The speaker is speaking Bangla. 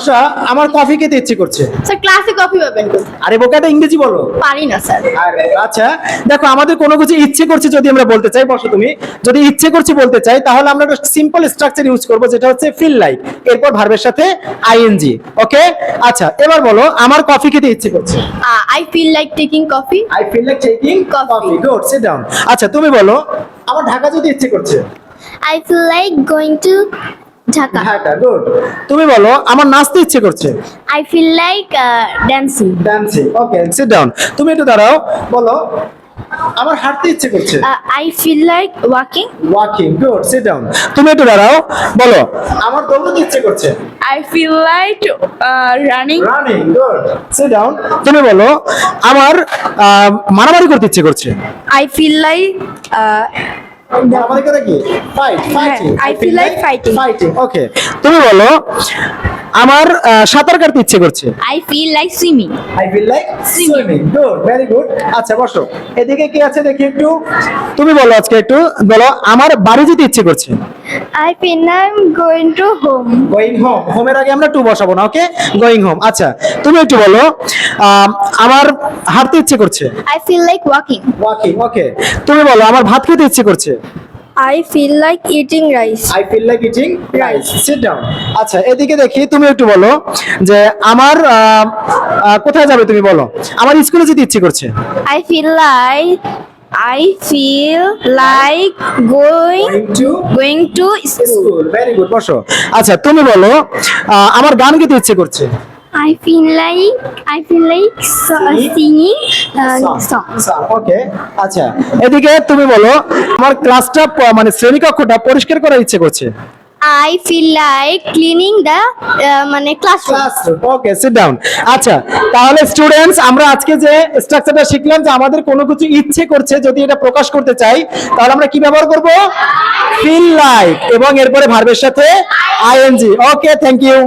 বর্ষা আমার কফি খেতে ইচ্ছে করছে। স্যার ক্লাসে কফি পাবেন তো? আরে বোকাটা ইংরেজি বলো। পারি না স্যার। আচ্ছা দেখো, আমাদের কোনো কিছু ইচ্ছে করছে যদি আমরা বলতে চাই, বসো তুমি, যদি ইচ্ছে করছে বলতে চাই তাহলে আমরা একটা সিম্পল স্ট্রাকচার ইউজ করব, যেটা হচ্ছে ফিল লাইক, এরপর ভার্বের সাথে আইএনজি। ওকে, আচ্ছা এবার বলো আমার কফি খেতে ইচ্ছে করছে। I feel like taking coffee. I feel like taking coffee. Good, sit down. আচ্ছা তুমি বলো আমার ঢাকা যেতে ইচ্ছে করছে। I feel like going to Dhaka. Dhaka. Good. তুমি বলো আমার নাচতে ইচ্ছে করছে। I feel like dancing. Dancing. Okay, sit down. তুমি একটু দাঁড়াও, বলো আমার হাঁটতে ইচ্ছে করছে। I feel like walking. Walking. Good, sit down. তুমি একটু দাঁড়াও, বলো আমার দৌড়তে ইচ্ছে করছে। I feel like running. Running. Good, sit down. তুমি বলো আমার মারামারি করতে ইচ্ছে করছে। আই ফিল লাইক মারামারি করে কি? Fighting. I feel like fighting. Fighting. Okay, তুমি বলো আমার সাঁতার কাটতে ইচ্ছে করছে। I feel like swimming. I feel like swimming. Good, very good. আচ্ছা বসো, এদিকে কি আছে দেখি একটু। তুমি বলো আজকে একটু বলো আমার বাড়ি যেতে ইচ্ছে করছে। I feel like going to home. Going home. হোমের আগে আমরা টু বসাবো না, ওকে? Going home. আচ্ছা তুমি একটু বলো আমার হাঁটতে ইচ্ছে করছে। I feel like walking. Walking. Okay, তুমি বলো আমার ভাত খেতে ইচ্ছে করছে। I feel like eating rice. I feel like eating rice. Sit down. আচ্ছা এদিকে দেখি, তুমি একটু বলো যে আমার কোথায় যাবে, তুমি বলো আমার স্কুলে যেতে ইচ্ছে করছে। I feel like going to school. School. Very good, বসো। আচ্ছা তুমি বলো আমার গান গাইতে ইচ্ছে করছে। I feel like singing song. ওকে, আচ্ছা এদিকে তুমি বলো আমার ক্লাসটা মানে শ্রেণীকক্ষটা পরিষ্কার করার ইচ্ছে করছে। I feel like cleaning the মানে classroom. ওকে, সিট ডাউন। আচ্ছা তাহলে স্টুডেন্টস, আমরা আজকে যে স্ট্রাকচারটা শিখলাম যে আমাদের কোনো কিছু ইচ্ছে করছে যদি এটা প্রকাশ করতে চাই তাহলে আমরা কি ব্যবহার করব? ফিল লাইক, এবং এরপরে ভার্বের সাথে আইএনজি। Okay, thank you.